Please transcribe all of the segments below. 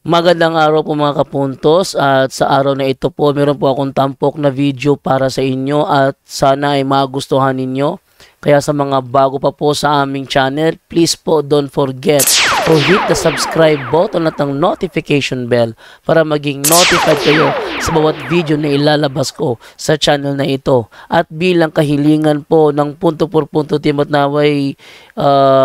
Magandang araw po mga kapuntos, at sa araw na ito po meron po akong tampok na video para sa inyo at sana ay magustuhan ninyo. Kaya sa mga bago pa po sa aming channel, please po don't forget to hit the subscribe button at ang notification bell para maging notified kayo sa bawat video na ilalabas ko sa channel na ito. At bilang kahilingan po ng punto por punto team at naway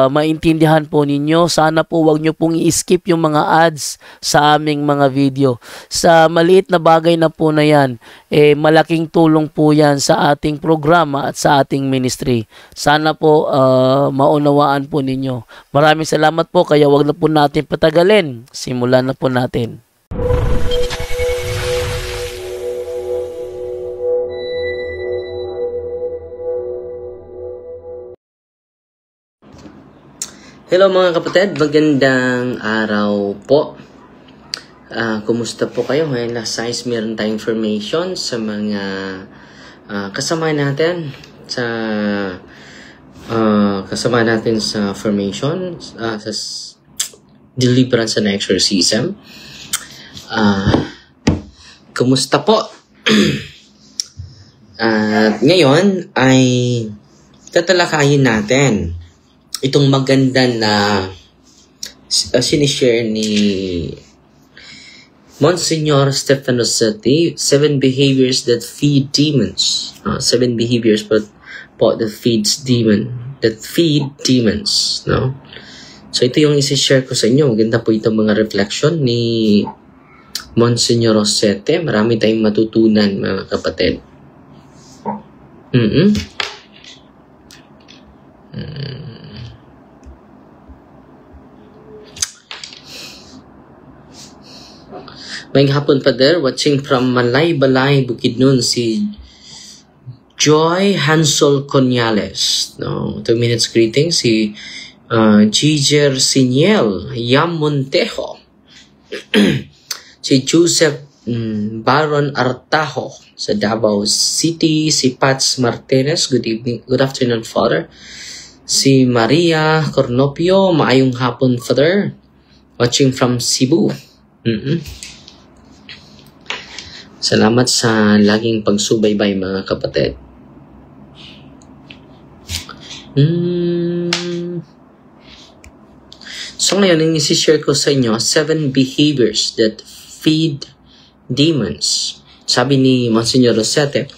maintindihan po ninyo, sana po wag nyo pong i-skip yung mga ads sa aming mga video. Sa maliit na bagay na po na yan, malaking tulong po yan sa ating programa at sa ating ministry. Sana po maunawaan po ninyo. Maraming salamat po, kaya wag na po natin patagalin. Simulan na po natin. Hello mga kapatid, magandang araw po. Kumusta po kayo? Ngayon last size meron tayong information sa mga kasama natin sa formation, sa deliverance and exorcism. Kumusta po? At ngayon ay tatalakayin natin itong maganda na sinishare ni Monsignor Stefan Rossetti, 7 behaviors that feed demons. 7 behaviors po that feed demons. No? So ito yung isi-share ko sa inyo. Maganda po itong mga reflection ni Monsignor Rossetti. Marami tayong matutunan mga kapatid. May hapon pa there, watching from Malay-Balay, Bukidnon, si Joy Hansel Conyales. No, 2 minutes greeting, si Giger Siniel, Yam Montejo, si Joseph Baron Artajo sa Davao City, si Pats Martinez, good evening, good afternoon, Father. Si Maria Cornopio, maayong hapon, Father, watching from Cebu. Salamat sa laging pagsubaybay mga kapatid. So ngayon, yung isi-share ko sa inyo, 7 behaviors that feed demons. Sabi ni Monsignor Rossetti,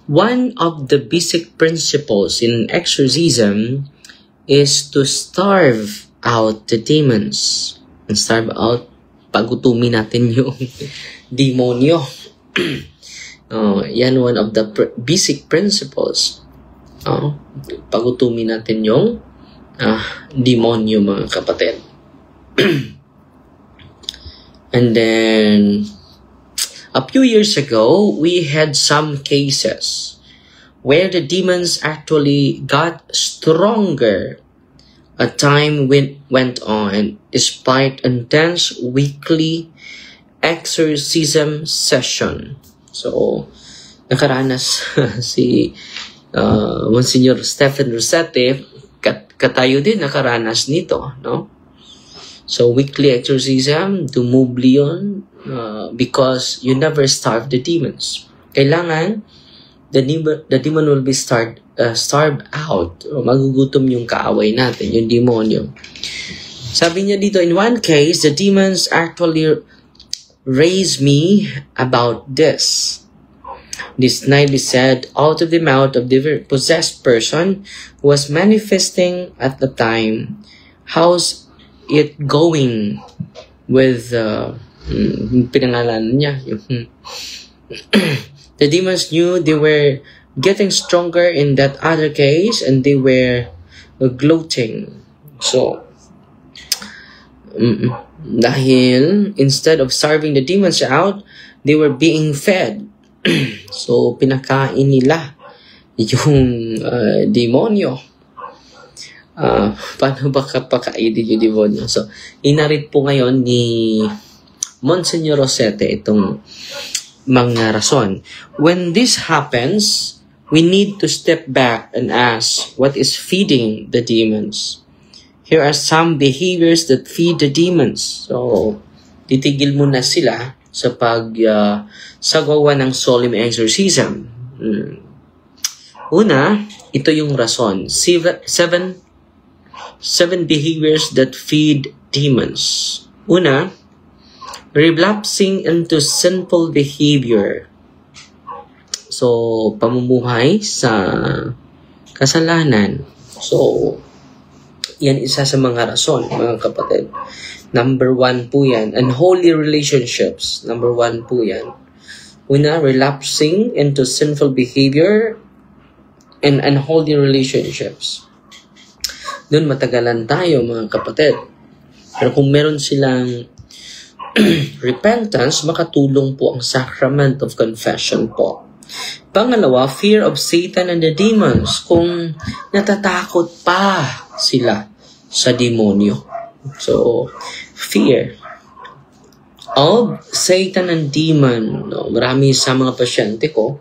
one of the basic principles in exorcism is to starve out the demons. And starve out, pagutumin natin yung demonyo. Yan one of the basic principles. Pagutumin natin yung demonyo mga kapatid. And then a few years ago, we had some cases where the demons actually got stronger as time went on, despite intense weekly exorcism session. So, nakaranas si Monsignor Stefan Rossetti, katayo din nakaranas nito, no? So, weekly exorcism, dumubli yun, because you never starve the demons. Kailangan, the demon will be starved out. O magugutom yung kaaway natin, yung demonyo. Sabi niya dito, in one case, the demons actually raised me about this. This night, he said, out of the mouth of the possessed person who was manifesting at the time. How's it going with pinangalan niya? The demons knew they were getting stronger in that other case, and they were gloating. So, dahil instead of starving the demons out, they were being fed. So, pinakain nila yung demonyo. Paano ba kapakainin yung demonyo? So, inarit po ngayon ni Monsignor Rossetti itong mga rason. When this happens, we need to step back and ask, what is feeding the demons? Here are some behaviors that feed the demons. So, titigil mo na sila sa sagawa ng solemn exorcism. Una, ito yung rason. Seven behaviors that feed demons. Una, relapsing into sinful behavior. So, pamumuhay sa kasalanan. So, yan isa sa mga rason, mga kapatid. Number 1 po yan. Unholy relationships. Number 1 po yan. Una, relapsing into sinful behavior and unholy relationships. Doon matagalan tayo, mga kapatid. Pero kung meron silang repentance, makatulong po ang sacrament of confession po. Pangalawa, fear of Satan and the demons. Kung natatakot pa sila sa demonyo. So, fear of Satan and demon. No, marami sa mga pasyente ko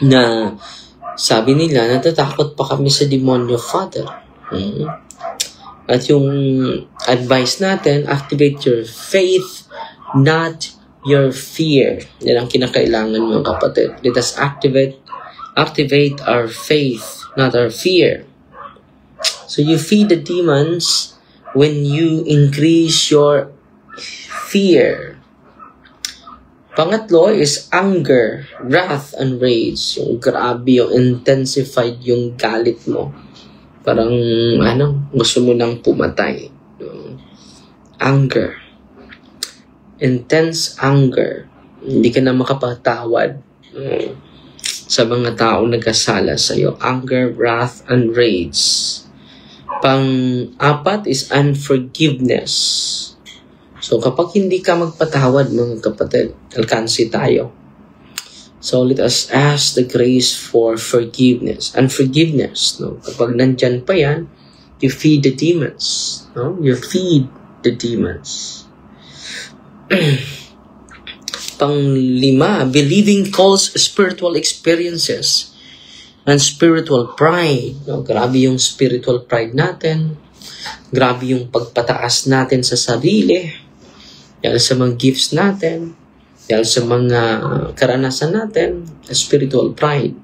na sabi nila, natatakot pa kami sa demonyo, Father. At yung advice natin, activate your faith, not your fear. Yan ang kinakailangan, mga kapatid. Let us activate our faith, not our fear. So you feed the demons when you increase your fear. Pangatlo is anger, wrath, and rage. Yung grabe, yung intensified yung galit mo. Parang, gusto mo nang pumatay. Anger. Intense anger. Hindi ka na makapatawad sa mga taong nagkasala sa'yo. Anger, wrath, and rage. Pang-apat is unforgiveness. So, kapag hindi ka magpatawad, mga kapatid, alkansi tayo. So, let us ask the grace for forgiveness. Unforgiveness. No? Kapag nandyan pa yan, you feed the demons. No? You feed the demons. Pang-lima, believing false spiritual experiences and spiritual pride. No? Grabe yung spiritual pride natin. Grabe yung pagpataas natin sa sarili. Yan sa mga gifts natin. Yan sa mga karanasan natin. Spiritual pride.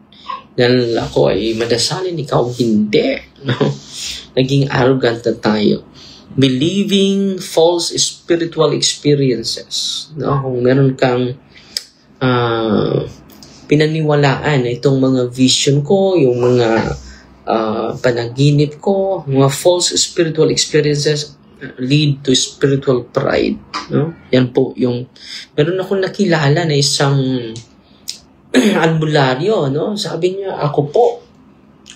Dahil ako ay madasalin, ikaw hindi. No? Naging arrogant na tayo. Believing false spiritual experiences. No? Kung meron kang pinaniwalaan na itong mga vision ko, yung mga panaginip ko, mga false spiritual experiences lead to spiritual pride. No? Yan po yung, meron akong nakilala na isang albularyo, no? Sabi niya, ako po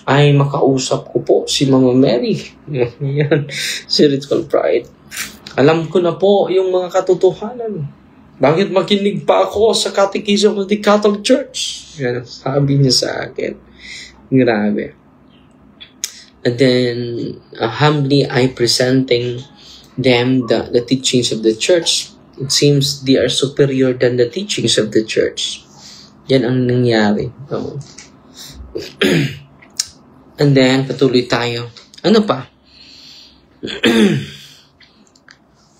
ay makausap ko po si Mama Mary. Yan, spiritual pride. Alam ko na po yung mga katotohanan. Bakit makinig pa ako sa Catechism of the Catholic Church? Yan, sabi niya sa akin. Grabe. And then, humbly I presenting them the teachings of the church. It seems they are superior than the teachings of the church. Yan ang nangyari. So, and then, patuloy tayo. Ano pa?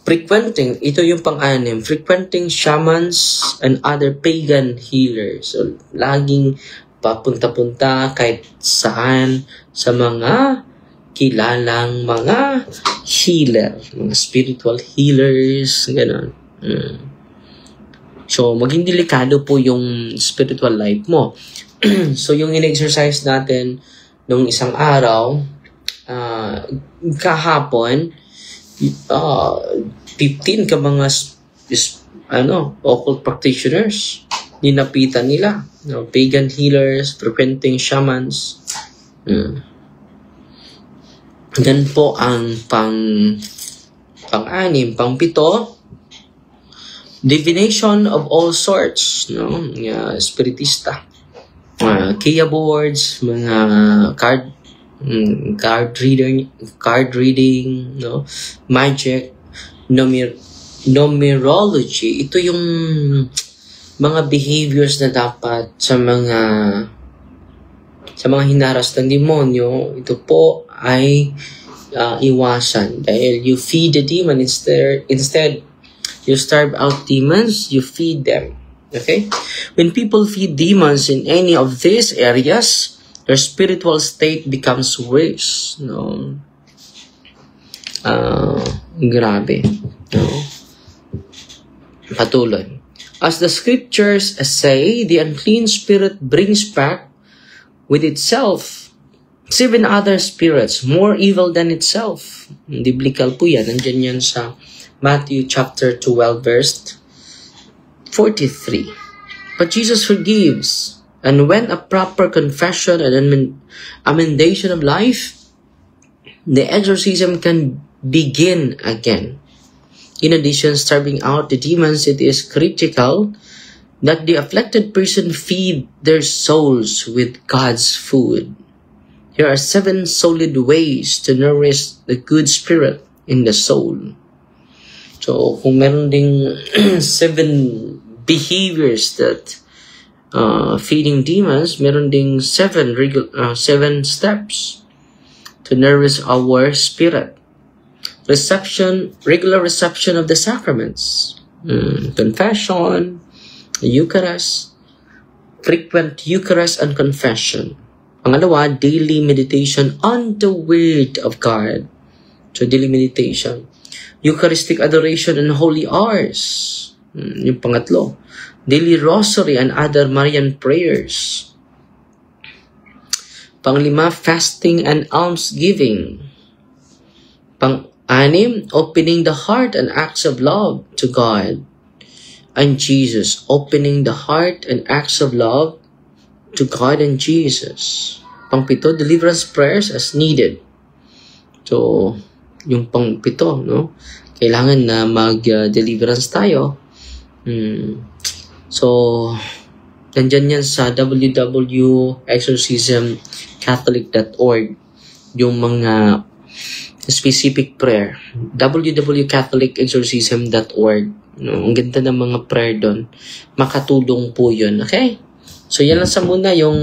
Frequenting, ito yung pang-anim, frequenting shamans and other pagan healers. So, laging papunta-punta kahit saan sa mga kilalang mga healer, mga spiritual healers, gano'n. So, maging delikado po yung spiritual life mo. So, yung in-exercise natin nung isang araw, kahapon, 15 ka mga occult practitioners, ninapitan nila. Pagan healers, frequenting shamans. Yan po ang pang-anim. Pang-pito, divination of all sorts. No? Spiritista. Kaya boards, mga card reading, no? Magic, numerology. Ito yung mga behaviors na dapat sa mga hinaras ng demonyo. Ito po ay iwasan dahil you feed the demon instead You starve out demons, you feed them. Okay? When people feed demons in any of these areas, their spiritual state becomes worse. No? Grabe. No? Patuloy. As the scriptures say, the unclean spirit brings back with itself 7 other spirits, more evil than itself. Biblical po yan. Nandyan yan sa Matthew chapter 12, verse 43. But Jesus forgives. And when a proper confession and amendation of life, the exorcism can begin again. In addition, starving out the demons, it is critical that the afflicted person feed their souls with God's food. There are 7 solid ways to nourish the good spirit in the soul. So, kung meron ding 7 behaviors that feeding demons, meron ding 7 steps to nourish our spirit. Regular reception of the sacraments, confession, Eucharist, frequent Eucharist and confession. Pangalawa, daily meditation on the Word of God. So, daily meditation. Eucharistic adoration and holy hours. Yung pangatlo, daily rosary and other Marian prayers. Panglima, fasting and almsgiving. Pang-anim, opening the heart and acts of love to God and Jesus. Opening the heart and acts of love to God and Jesus. Pang-pito, deliverance prayers as needed. So, yung pang-pito, no? Kailangan na mag-deliverance tayo. So, nandyan yan sa www.exorcismcatholic.org yung mga specific prayer. www.catholicexorcism.org. No, ang ganda ng mga prayer doon. Makatulong po yun. Okay? So, yan lang sa muna yung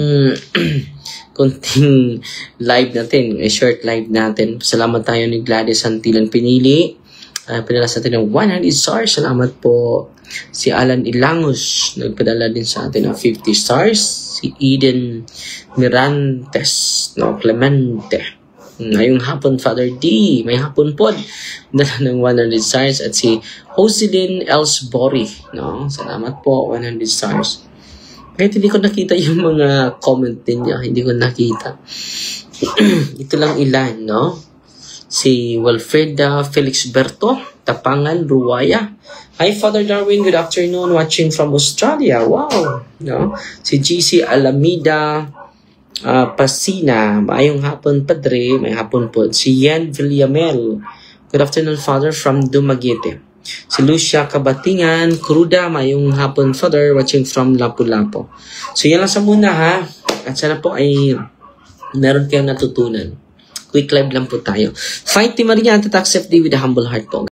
kunting live natin, short live natin. Salamat tayo ni Gladys Santilan Pinili. Pinalas natin ng 100 stars. Salamat po. Si Alan Ilangos, nagpadala din sa atin ng 50 stars. Si Eden Mirantes, no, Clemente. Ngayong hapon, Father D, may hapon po, dala ng 100 stars. At si Jocelyn Elsbori, no, salamat po, 100 stars. Kahit hindi ko nakita yung mga comment niya, hindi ko nakita. Ito lang ilan, no? Si Wilfreda Felix Berto, Tapangan, Ruwaya. Hi, Father Darwin, good afternoon, watching from Australia. Wow! No? Si GC Alameda Pasina, maayong hapon, Padre, may hapon po. Si Yan Villamel, good afternoon, Father, from Dumaguete. Si Lucia Kabatingan, Cruda, mayong hapon, Father, watching from Lapu-Lapu. So, yan lang sa muna, ha? At sana po ay meron kayong natutunan. Quick live lang po tayo. Fight Team Maria, Tatak FD with a humble heart po.